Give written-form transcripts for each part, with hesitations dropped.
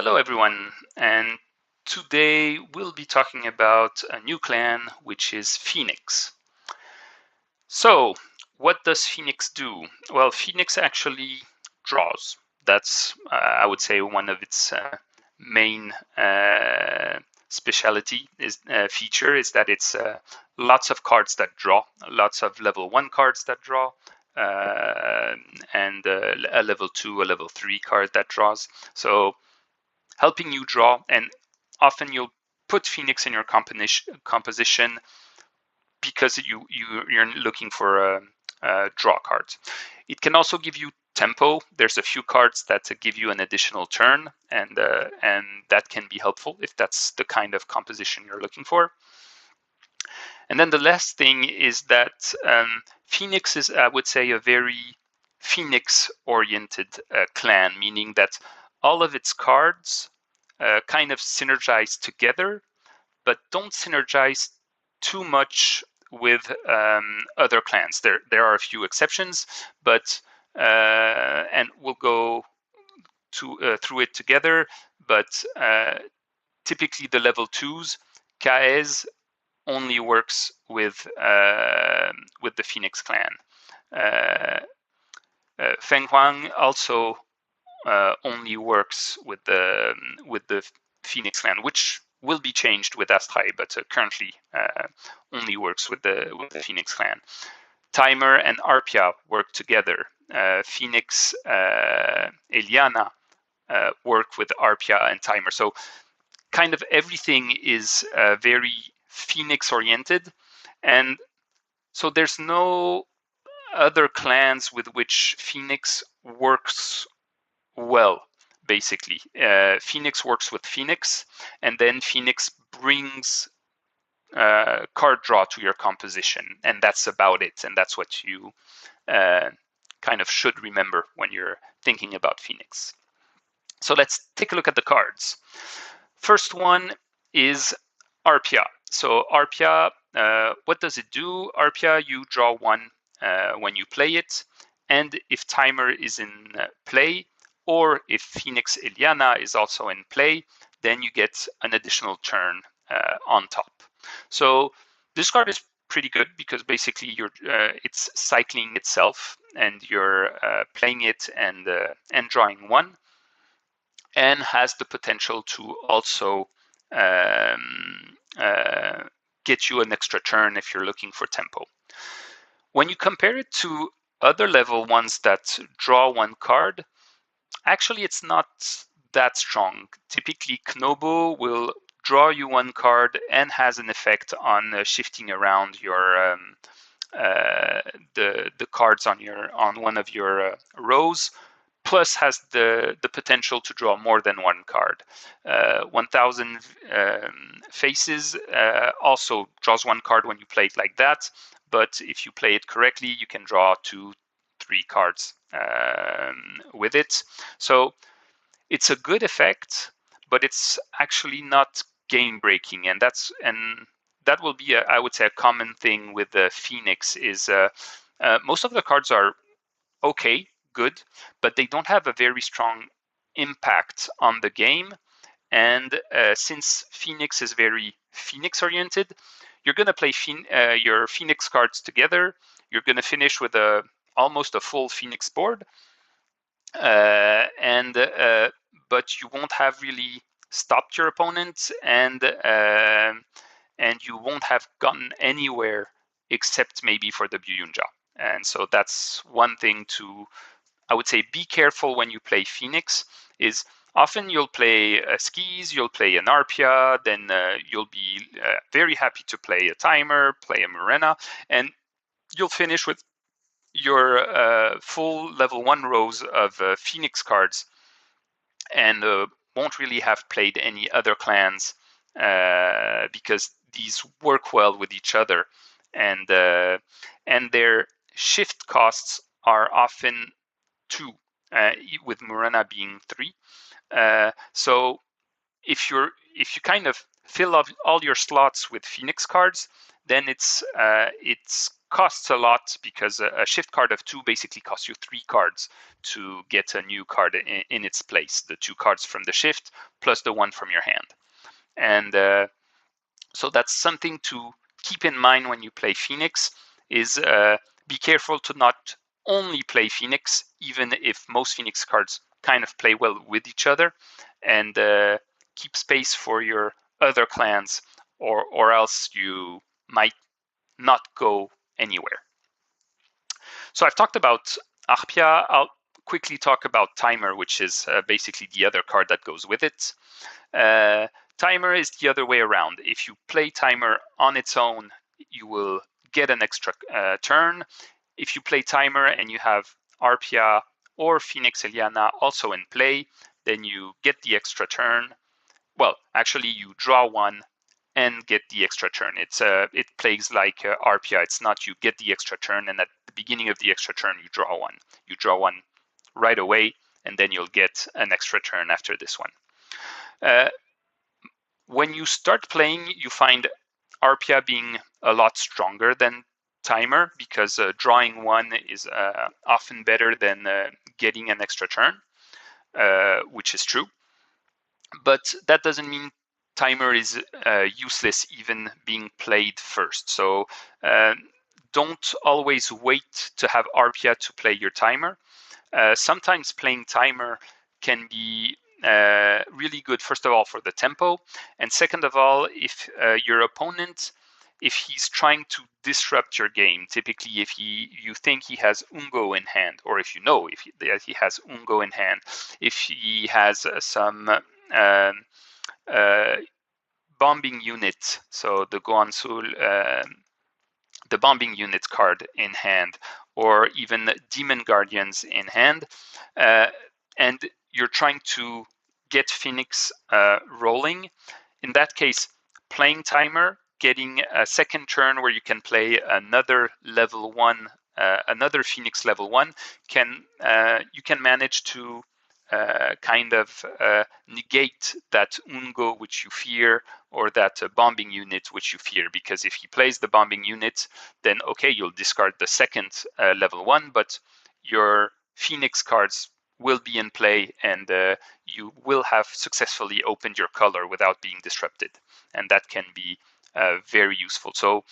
Hello everyone, and today we'll be talking about a new clan, which is Phoenix. So, what does Phoenix do? Well, Phoenix actually draws. That's, I would say, one of its main specialty feature is that it's lots of cards that draw, lots of level 1 cards that draw, and a level 2, a level 3 card that draws. So helping you draw, and often you'll put Phoenix in your composition because you're looking for draw cards. It can also give you tempo. There's a few cards that give you an additional turn, and that can be helpful if that's the kind of composition you're looking for. And then the last thing is that Phoenix is, I would say, a very Phoenix-oriented clan, meaning that all of its cards kind of synergize together, but don't synergize too much with other clans. There are a few exceptions, but and we'll go through it together. But typically, the level 2s, Kaez only works with the Phoenix clan. Feng Huang also only works with the Phoenix clan, which will be changed with Astray, but currently only works with the Phoenix clan. Timer and Arpia work together. Phoenix, Eliana work with Arpia and Timer. So kind of everything is very Phoenix oriented, and so there's no other clans with which Phoenix works well. Basically, Phoenix works with Phoenix, and then Phoenix brings card draw to your composition, and that's about it. And that's what you kind of should remember when you're thinking about Phoenix. So let's take a look at the cards. First one is Arpia. So Arpia, what does it do? Arpia, you draw one when you play it, and if Timer is in play, or if Phoenix Eliana is also in play, then you get an additional turn on top. So this card is pretty good because basically it's cycling itself, and you're playing it and drawing one, and has the potential to also get you an extra turn if you're looking for tempo. When you compare it to other level ones that draw one card, actually it's not that strong. Typically, Knobo will draw you one card and has an effect on shifting around your the cards on one of your rows, plus has the potential to draw more than one card. 1000 Faces also draws one card when you play it like that, but if you play it correctly, you can draw 2-3 cards with it. So it's a good effect, but it's actually not game breaking, and that will be I would say a common thing with the Phoenix is most of the cards are okay, good, but they don't have a very strong impact on the game. And since Phoenix is very Phoenix oriented, you're going to play your Phoenix cards together. You're going to finish with almost a full Phoenix board, but you won't have really stopped your opponent, and you won't have gotten anywhere except maybe for the Byunja. And so that's one thing to, I would say, be careful when you play Phoenix. Is often you'll play Skis, you'll play an Arpia, then you'll be very happy to play a Timer, play a Morena, and you'll finish with your full level 1 rows of Phoenix cards, and won't really have played any other clans because these work well with each other, and their shift costs are often 2, with Morena being 3. So if you kind of fill up all your slots with Phoenix cards, then it's costs a lot because a shift card of 2 basically costs you 3 cards to get a new card in its place. The 2 cards from the shift plus the 1 from your hand. And so that's something to keep in mind when you play Phoenix, is be careful to not only play Phoenix, even if most Phoenix cards kind of play well with each other, and keep space for your other clans, or else you might not go anywhere. So I've talked about Arpia. I'll quickly talk about Timer, which is basically the other card that goes with it. Timer is the other way around. If you play Timer on its own, you will get an extra turn. If you play Timer and you have Arpia or Phoenix Eliana also in play, then you get the extra turn. Well, actually, you draw 1 and get the extra turn. It plays like Arpia. It's not you get the extra turn, and at the beginning of the extra turn, you draw 1. You draw 1 right away, and then you'll get an extra turn after this one. When you start playing, you find Arpia being a lot stronger than Timer, because drawing 1 is often better than getting an extra turn, which is true. But that doesn't mean Timer is useless even being played first. So don't always wait to have Arpia to play your Timer. Sometimes playing Timer can be really good, first of all, for the tempo, and second of all, if your opponent, if he's trying to disrupt your game, typically if you think he has Ungo in hand, or if you know if he has Ungo in hand, if he has some bombing unit, so the Goansul, the bombing unit card in hand, or even Demon Guardians in hand, and you're trying to get Phoenix rolling. In that case, playing Timer, getting a second turn where you can play another level 1, another Phoenix level 1, you can manage to kind of negate that Ungo which you fear, or that bombing unit which you fear, because if he plays the bombing unit, then okay, you'll discard the second level 1, but your Phoenix cards will be in play, and you will have successfully opened your color without being disrupted, and that can be very useful. So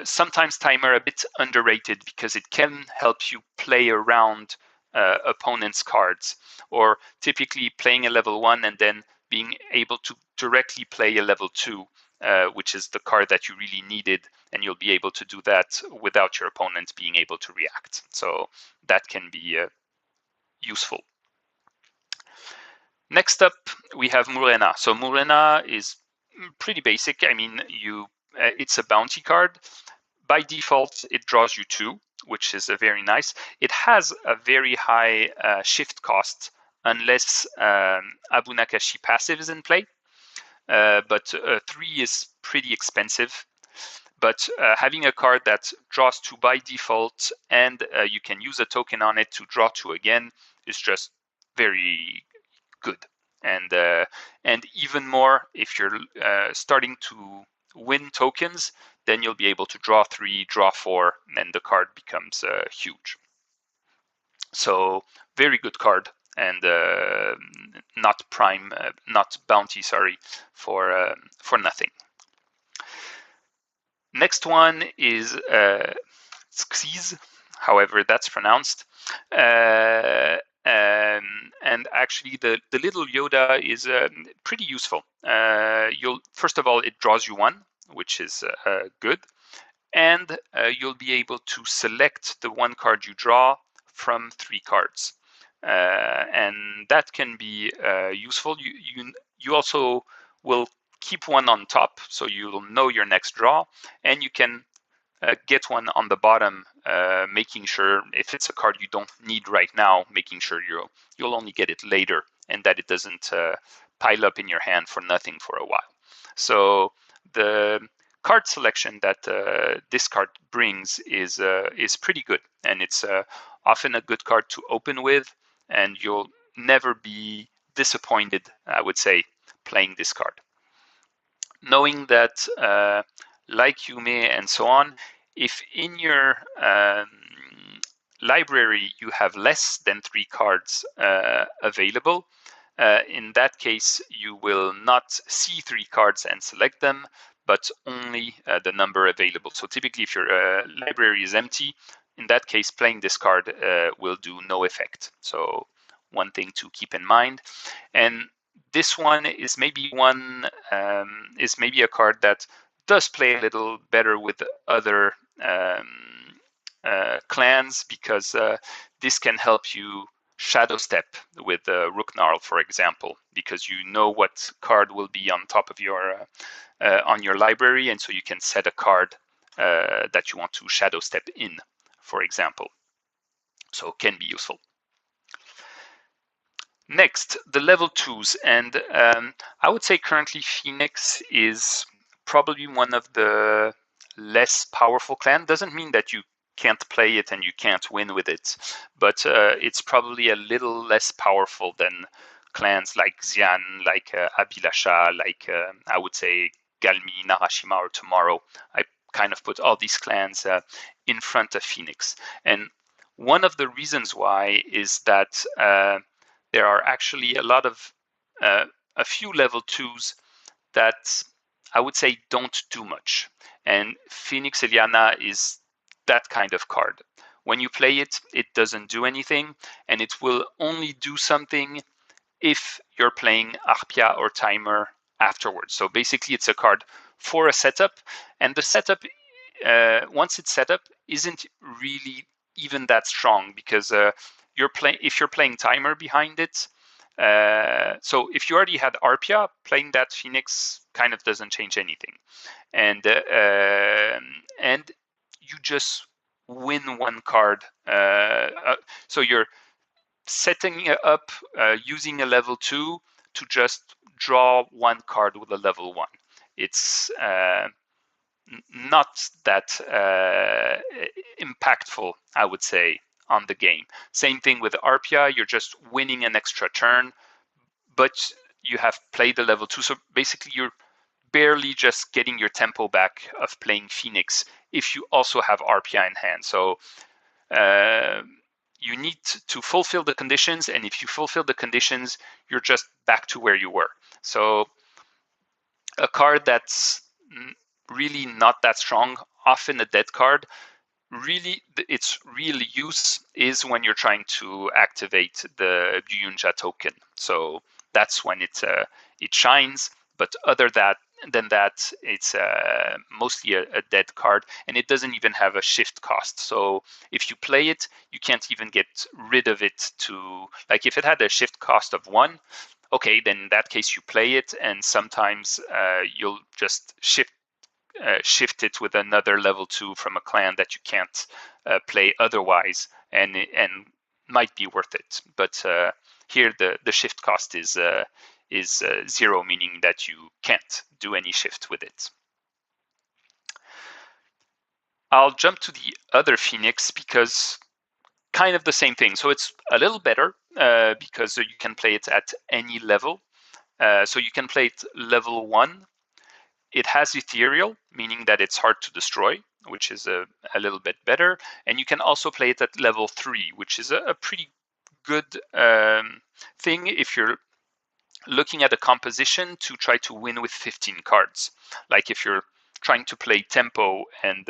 sometimes Timer a bit underrated, because it can help you play around opponent's cards, or typically playing a level 1 and then being able to directly play a level 2, which is the card that you really needed, and you'll be able to do that without your opponent being able to react. So that can be useful. Next up, we have Murena. So Murena is pretty basic. I mean, it's a bounty card. By default, it draws you 2, which is very nice. It has a very high shift cost unless Abunakashi passive is in play, but 3 is pretty expensive. But having a card that draws 2 by default, and you can use a token on it to draw 2 again, is just very good. And even more if you're starting to win tokens, then you'll be able to draw 3, draw 4, and the card becomes huge. So very good card, and not prime, not bounty, sorry, for nothing. Next one is Xyz, however that's pronounced. And actually the little Yoda is pretty useful. First of all, it draws you 1, which is good, and you'll be able to select the 1 card you draw from 3 cards, and that can be useful. You also will keep 1 on top, so you'll know your next draw, and you can get 1 on the bottom, making sure if it's a card you don't need right now, making sure you'll only get it later, and that it doesn't pile up in your hand for nothing for a while. So the card selection that this card brings is pretty good, and it's often a good card to open with, and you'll never be disappointed, I would say, playing this card. Knowing that like Yume and so on, if in your library you have less than 3 cards available, in that case you will not see 3 cards and select them, but only the number available. So typically if your library is empty, in that case playing this card will do no effect. So one thing to keep in mind. And this one is maybe a card that does play a little better with other clans, because this can help you shadow step with Rooknarl, for example, because you know what card will be on top of your on your library, and so you can set a card that you want to shadow step in, for example. So it can be useful. Next, the level 2s, and I would say currently Phoenix is probably one of the less powerful clans. Doesn't mean that you can't play it and you can't win with it, but it's probably a little less powerful than clans like Xian, like Abilasha, like I would say Galmi, Narashima, or Tomorrow. I kind of put all these clans in front of Phoenix, and one of the reasons why is that there are actually a few level 2s that I would say don't do much. And Phoenix Eliana is that kind of card. When you play it, it doesn't do anything, and it will only do something if you're playing Arpia or Timer afterwards. So basically, it's a card for a setup, and the setup, once it's set up, isn't really even that strong, because if you're playing Timer behind it, so if you already had Arpia, playing that Phoenix kind of doesn't change anything, and you just win one card. So you're setting up using a level 2 to just draw one card with a level 1. It's not that impactful, I would say, on the game. Same thing with Arpia, you're just winning an extra turn, but you have played the level 2. So basically you're barely just getting your tempo back of playing Phoenix if you also have Arpia in hand. So you need to fulfill the conditions, and if you fulfill the conditions, you're just back to where you were. So a card that's really not that strong, often a dead card, really its real use is when you're trying to activate the Gyunja token. So that's when it shines. But other than that, it's mostly a dead card, and it doesn't even have a shift cost. So if you play it, you can't even get rid of it to, like, if it had a shift cost of 1, okay, then in that case you play it, and sometimes you'll just shift it with another level 2 from a clan that you can't play otherwise, and might be worth it. But here the shift cost is 0, meaning that you can't do any shift with it. I'll jump to the other Phoenix, because kind of the same thing. So it's a little better because you can play it at any level. So you can play it level 1. It has Ethereal, meaning that it's hard to destroy, which is a little bit better. And you can also play it at level 3, which is a pretty good thing if you're looking at a composition to try to win with 15 cards. Like if you're trying to play tempo and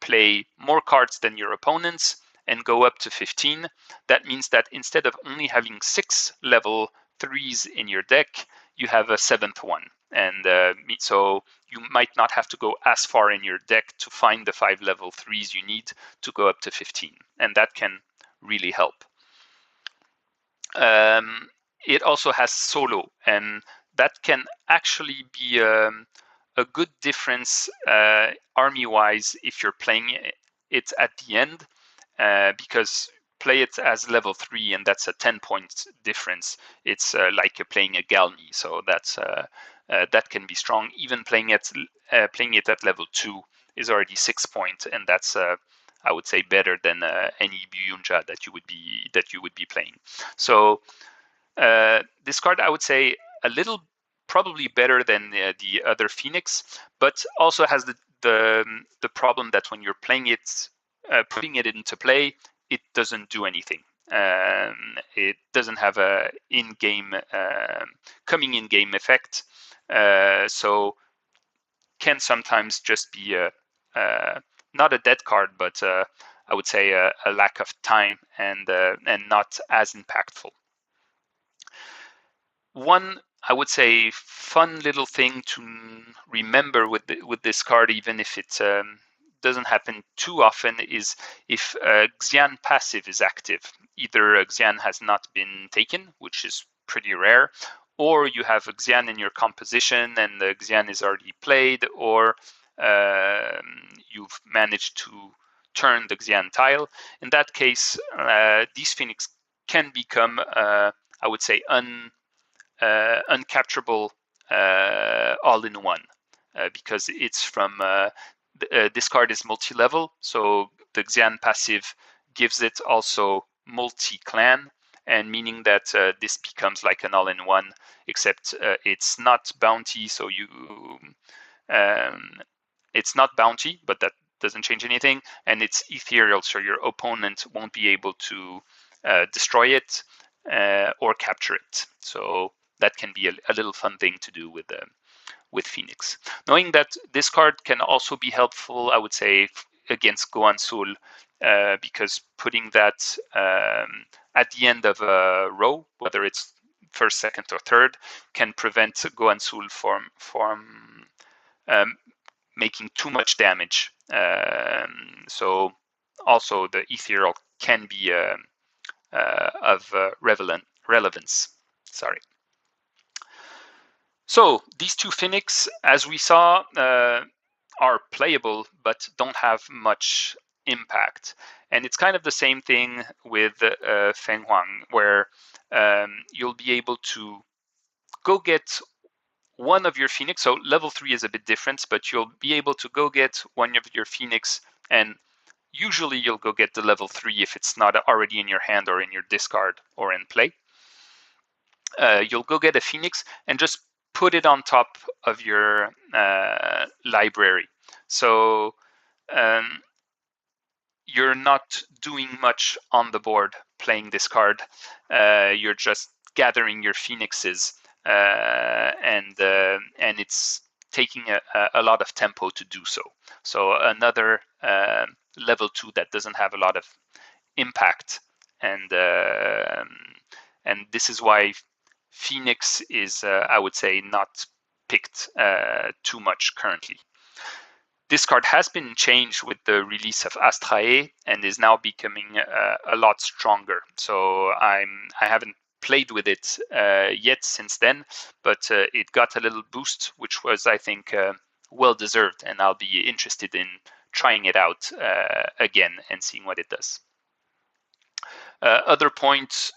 play more cards than your opponents and go up to 15, that means that instead of only having 6 level 3s in your deck, you have a 7th one. And so you might not have to go as far in your deck to find the 5 level 3s you need to go up to 15. And that can really help. It also has solo, and that can actually be a good difference army-wise if you're playing it at the end, because play it as level 3, and that's a 10-point difference. It's like playing a Galmi, so that can be strong. Even playing it at level 2 is already 6 points, and that's I would say better than any Byunja that you would be playing. So this card, I would say, a little probably better than the other Phoenix, but also has the problem that when you're playing it, putting it into play, it doesn't do anything. It doesn't have a in-game coming in-game effect, so can sometimes just be not a dead card, but I would say a lack of time and not as impactful. One, I would say, fun little thing to remember with this card, even if it doesn't happen too often, is if Xian passive is active. Either Xian has not been taken, which is pretty rare, or you have a Xian in your composition and the Xian is already played, or you've managed to turn the Xian tile. In that case, these Phoenix can become, I would say, uncapturable all-in-one, because it's from this card is multi-level, so the Xian passive gives it also multi-clan, and meaning that this becomes like an all-in-one, except it's not bounty, so it's not bounty, but that doesn't change anything, and it's ethereal, so your opponent won't be able to destroy it or capture it. So that can be a little fun thing to do with Phoenix. Knowing that this card can also be helpful, I would say, against Gohan Sul, because putting that at the end of a row, whether it's first, second, or third, can prevent Gohan Sul from making too much damage. So also the ethereal can be of relevance. Sorry. So these two Phoenix, as we saw, are playable but don't have much impact. And it's kind of the same thing with Feng Huang, where you'll be able to go get one of your Phoenix. So level 3 is a bit different, but you'll be able to go get one of your Phoenix, and usually you'll go get the level 3 if it's not already in your hand or in your discard or in play. You'll go get a Phoenix and just put it on top of your library. So you're not doing much on the board playing this card. You're just gathering your Phoenixes, and it's taking a lot of tempo to do so. So another level 2 that doesn't have a lot of impact, and this is why Phoenix is, I would say, not picked too much currently. This card has been changed with the release of Astrae and is now becoming a lot stronger. So I haven't played with it yet since then, but it got a little boost, which was, I think, well deserved, and I'll be interested in trying it out again and seeing what it does. Other point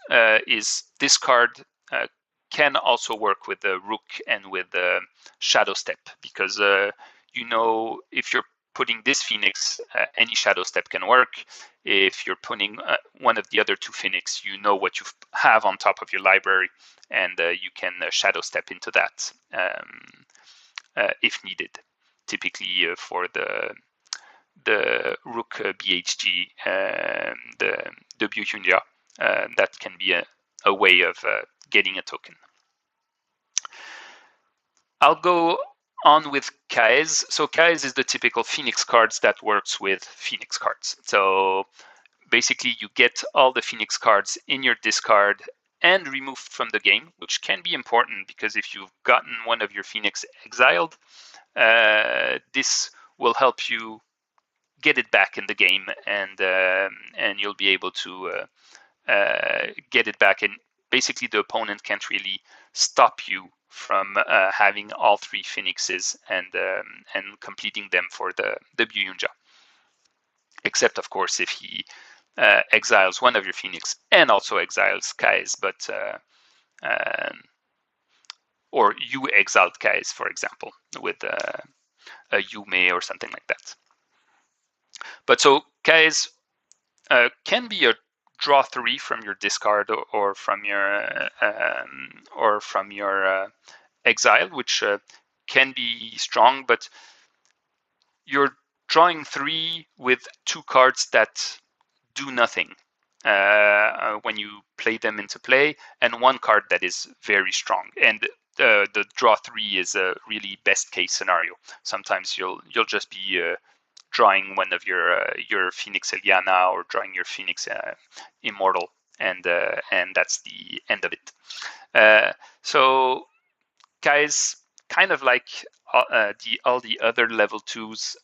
is this card can also work with the Rook and with the Shadow Step, because if you're putting this Phoenix, any Shadow Step can work. If you're putting one of the other two Phoenix, you know what you have on top of your library, and you can Shadow Step into that if needed. Typically for the Rook BHG, the Byuhyunja, that can be a way of getting a token. I'll go on with Kaez. So Kaez is the typical Phoenix cards that works with Phoenix cards. So basically you get all the Phoenix cards in your discard and removed from the game, which can be important because if you've gotten one of your Phoenix exiled, this will help you get it back in the game, and you'll be able to get it back. And basically the opponent can't really stop you from having all three Phoenixes and completing them for the Byuhyunja. Except, of course, if he exiles one of your Phoenix and also exiles Kaez, but or you exiled Kaez, for example, with a Yume or something like that. But so Kaez can be a draw 3 from your discard or from your exile, which can be strong, but you're drawing 3 with 2 cards that do nothing when you play them into play, and 1 card that is very strong. And the draw 3 is a really best case scenario. Sometimes you'll just be drawing one of your Phoenix Eliana, or drawing your Phoenix Immortal, and that's the end of it. So guys, kind of like all the other level 2s,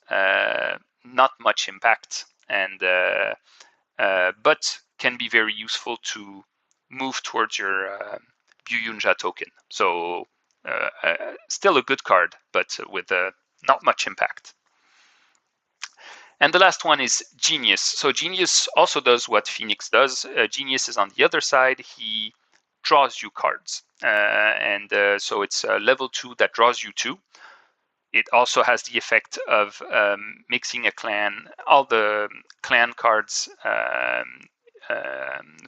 not much impact, and but can be very useful to move towards your Byujunja token. So still a good card, but with not much impact. And the last one is Genius. So Genius also does what Phoenix does. Genius is on the other side. He draws you cards. So it's a level 2 that draws you 2. It also has the effect of mixing a clan, all the clan cards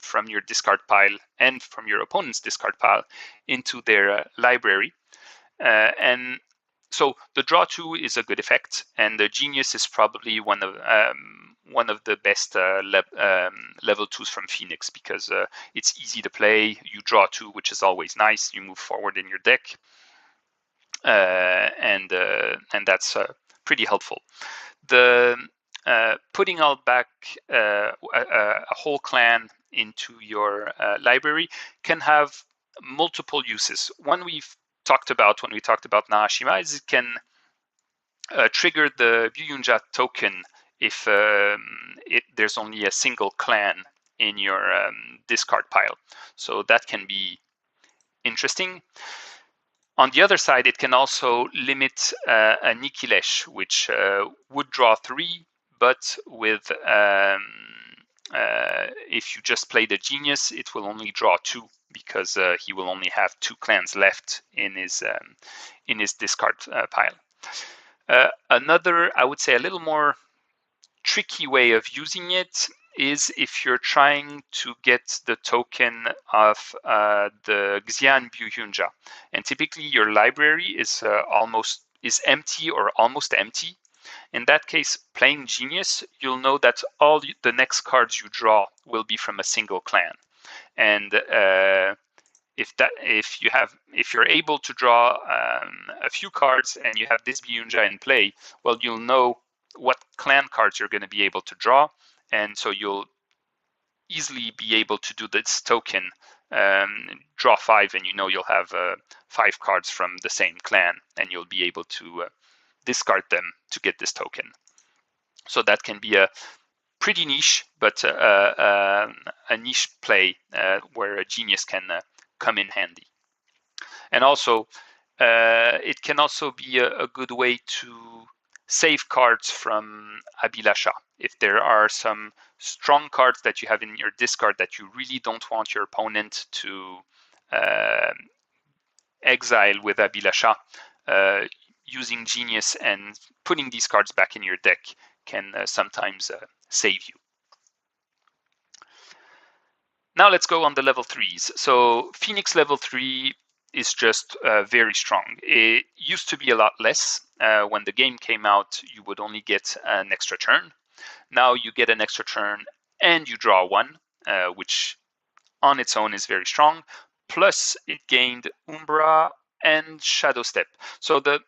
from your discard pile and from your opponent's discard pile into their library. And so the draw 2 is a good effect, and the Genius is probably one of the best level 2s from Phoenix, because it's easy to play. You draw 2, which is always nice. You move forward in your deck, and that's pretty helpful. The putting all back a whole clan into your library can have multiple uses. One we've talked about when we talked about Nahashima is it can trigger the Byujunja token if there's only a single clan in your discard pile. So that can be interesting. On the other side, it can also limit a Nikilesh, which would draw 3, but with if you just play the Genius, it will only draw 2, because he will only have 2 clans left in his discard pile. Another, I would say, a little more tricky way of using it is if you're trying to get the token of the Xian Byujunja, and typically your library is empty or almost empty. In that case, playing Genius, you'll know that all the next cards you draw will be from a single clan, and if you're able to draw a few cards and you have this Byujunja in play, well, you'll know what clan cards you're going to be able to draw, and so you'll easily be able to do this token, draw 5, and you'll have 5 cards from the same clan, and you'll be able to discard them to get this token. So that can be a pretty niche, but a niche play where a Genius can come in handy. And also, it can also be a good way to save cards from Abhilasha. If there are some strong cards that you have in your discard that you really don't want your opponent to exile with Abhilasha, using Genius and putting these cards back in your deck can sometimes save you. Now let's go on the level 3s. So Phoenix level 3 is just very strong. It used to be a lot less. When the game came out, you would only get an extra turn. Now you get an extra turn and you draw 1, which on its own is very strong. Plus it gained Umbra and Shadow Step. So the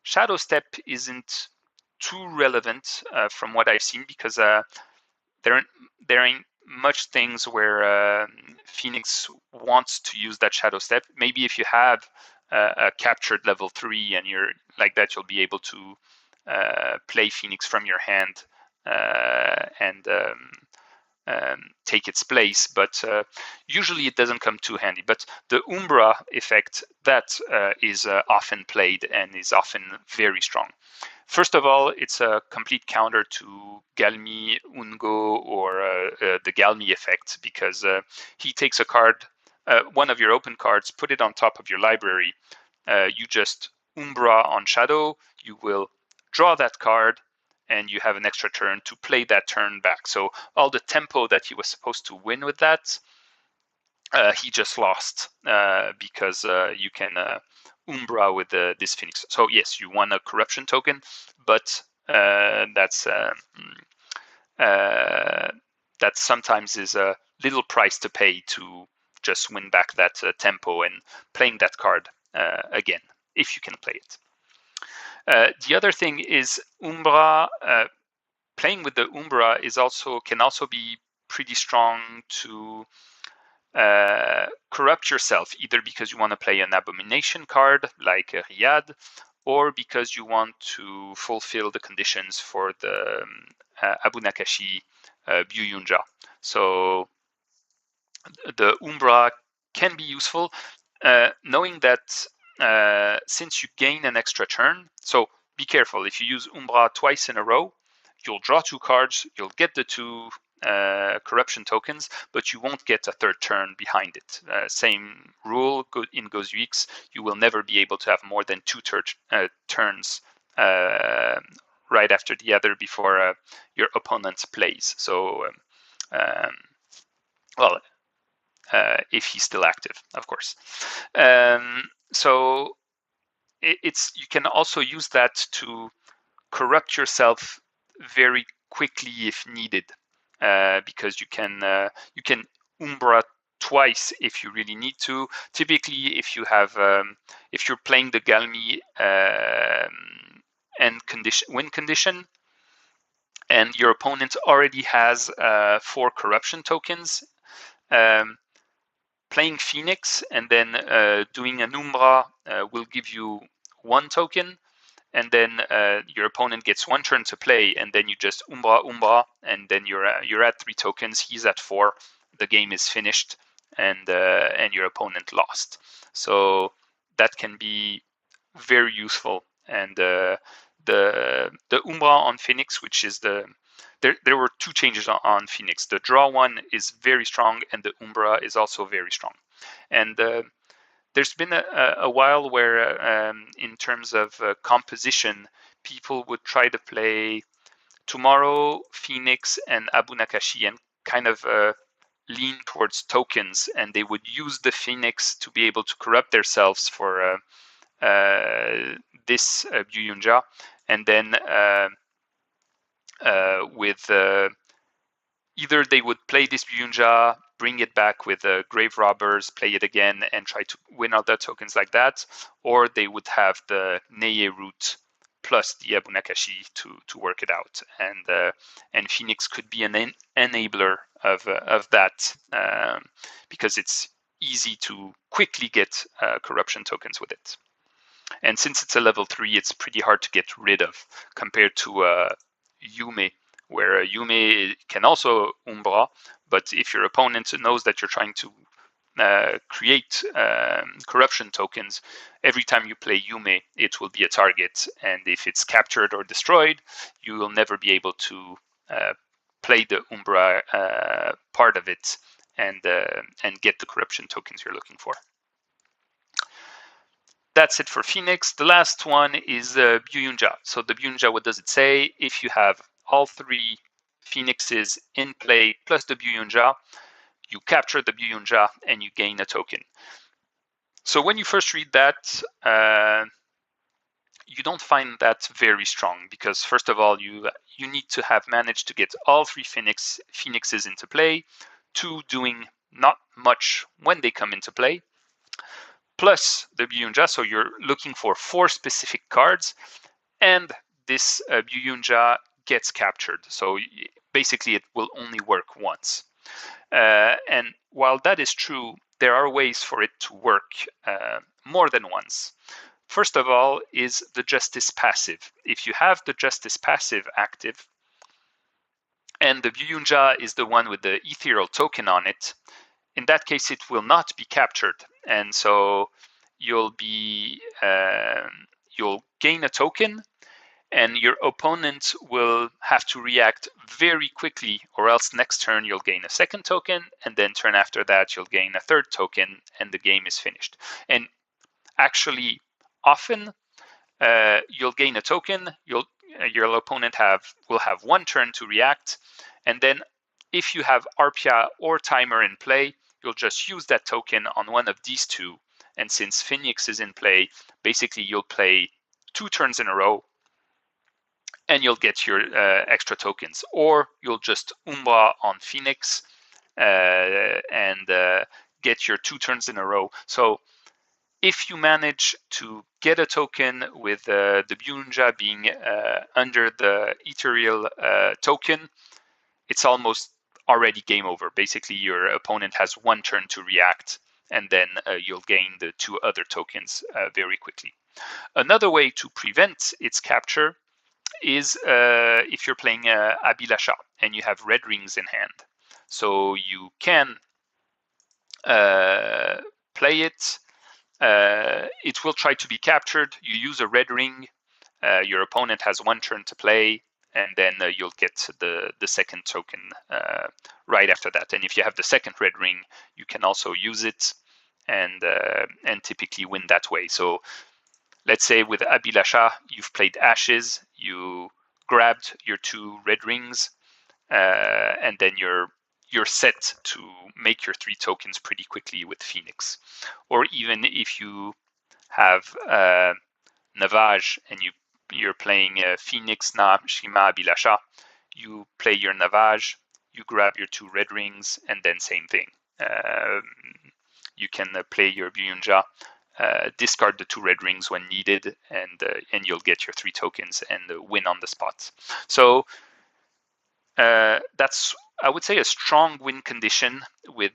Shadow Step isn't too relevant from what I've seen, because there ain't much things where Phoenix wants to use that Shadow Step. Maybe if you have a captured level 3 and you're like that, you'll be able to play Phoenix from your hand and take its place, but usually it doesn't come too handy. But the Umbra effect, that is often played and is often very strong. First of all, it's a complete counter to Galmi, Ungo, or the Galmi effect, because he takes a card, one of your open cards, put it on top of your library. You just Umbra on Shadow, you will draw that card, and you have an extra turn to play that turn back. So all the tempo that he was supposed to win with that, he just lost because you can Umbra with this Phoenix. So yes, you won a corruption token, but that's that sometimes is a little price to pay to just win back that tempo and playing that card again, if you can play it. The other thing is Umbra. Playing with the Umbra can also be pretty strong to corrupt yourself, either because you want to play an abomination card like Riyadh, or because you want to fulfill the conditions for the Abu Nakashi Byuyunja. So the Umbra can be useful, knowing that since you gain an extra turn, so be careful. If you use Umbra twice in a row, you'll draw 2 cards, you'll get the 2 corruption tokens, but you won't get a third turn behind it. Same rule in GosuX, you will never be able to have more than 2 turns right after the other before your opponent plays. So, well, if he's still active, of course. So you can also use that to corrupt yourself very quickly if needed, because you can Umbra twice if you really need to. Typically, if you have if you're playing the Galmi win condition, and your opponent already has 4 corruption tokens. Playing Phoenix and then doing an Umbra will give you 1 token, and then your opponent gets 1 turn to play, and then you just Umbra, and then you're at 3 tokens. He's at 4. The game is finished, and your opponent lost. So that can be very useful. And the Umbra on Phoenix, which is there were 2 changes on Phoenix. The draw one is very strong, and the Umbra is also very strong. And there's been a while where, in terms of composition, people would try to play Tomorrow, Phoenix, and Abu Nakashi, and kind of lean towards tokens, and they would use the Phoenix to be able to corrupt themselves for this Byuyunja, and then with either they would play this Byuyunja, bring it back with Grave Robbers, play it again, and try to win other tokens like that, or they would have the Neye route plus the Abu Nakashi to work it out, and Phoenix could be an enabler of that, because it's easy to quickly get corruption tokens with it. And since it's a level 3, it's pretty hard to get rid of compared to Yume, where Yume can also Umbra, but if your opponent knows that you're trying to create corruption tokens, every time you play Yume, it will be a target, and if it's captured or destroyed, you will never be able to play the Umbra part of it and get the corruption tokens you're looking for. That's it for Phoenix. The last one is Byuyunja. So the Byuyunja, what does it say? If you have all 3 Phoenixes in play plus the Byuyunja, you capture the Byuyunja and you gain a token. So when you first read that, you don't find that very strong, because first of all, you need to have managed to get all 3 Phoenixes into play, 2 doing not much when they come into play, plus the Byuyunja, so you're looking for 4 specific cards, and this Byuyunja gets captured. So basically, it will only work once. And while that is true, there are ways for it to work more than once. First of all is the Justice passive. If you have the Justice passive active, and the Byuyunja is the one with the ethereal token on it, in that case, it will not be captured, and so you'll gain a token, and your opponent will have to react very quickly, or else next turn you'll gain a second token, and then turn after that you'll gain a third token, and the game is finished. And actually, often you'll gain a token, your opponent will have 1 turn to react, and then if you have Arpia or Timer in play, you'll just use that token on one of these 2. And since Phoenix is in play, basically you'll play 2 turns in a row, and you'll get your extra tokens. Or you'll just Umbra on Phoenix and get your 2 turns in a row. So if you manage to get a token with the Byunja being under the ethereal token, it's almost already game over. Basically, your opponent has 1 turn to react, and then you'll gain the 2 other tokens very quickly. Another way to prevent its capture is if you're playing Abilasha and you have red rings in hand. So you can play it. It will try to be captured. You use a red ring. Your opponent has 1 turn to play, and then you'll get the second token right after that. And if you have the second red ring, you can also use it and typically win that way. So let's say with Abilasha, you've played Ashes, you grabbed your 2 red rings, and then you're set to make your 3 tokens pretty quickly with Phoenix. Or even if you have Navage and you're playing Phoenix, Na, Shima, Abilasha, you play your Navage, you grab your 2 red rings, and then same thing. You can play your Byunja, discard the 2 red rings when needed, and you'll get your 3 tokens and win on the spot. So that's, I would say, a strong win condition with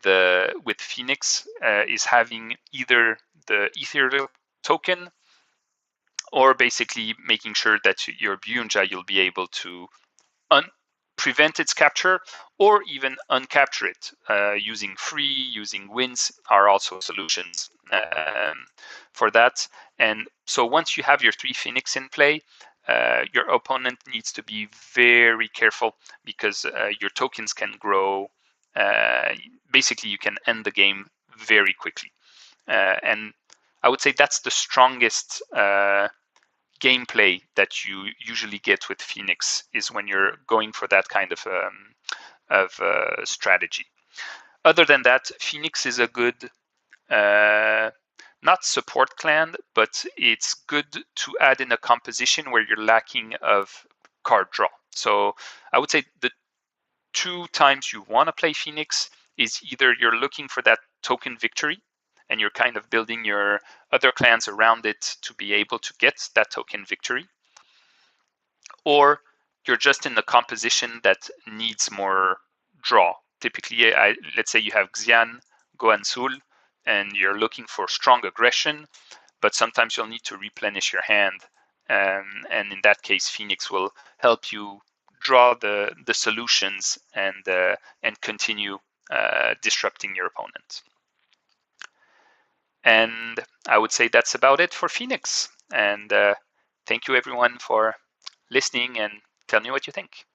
Phoenix is having either the ethereal token, or basically making sure that your Byunja, you'll be able to prevent its capture or even uncapture it. Using free, using wins are also solutions for that. And so once you have your 3 Phoenix in play, your opponent needs to be very careful, because your tokens can grow. Basically, you can end the game very quickly. And I would say that's the strongest gameplay that you usually get with Phoenix, is when you're going for that kind of strategy. Other than that, Phoenix is a good not support clan, but it's good to add in a composition where you're lacking of card draw. So I would say the 2 times you want to play Phoenix is either you're looking for that token victory, and you're kind of building your other clans around it to be able to get that token victory, or you're just in a composition that needs more draw. Typically, let's say you have Xian, Gohan Sul, and you're looking for strong aggression, but sometimes you'll need to replenish your hand, and in that case, Phoenix will help you draw the solutions and continue disrupting your opponent. And I would say that's about it for Phoenix. And thank you everyone for listening, and tell me what you think.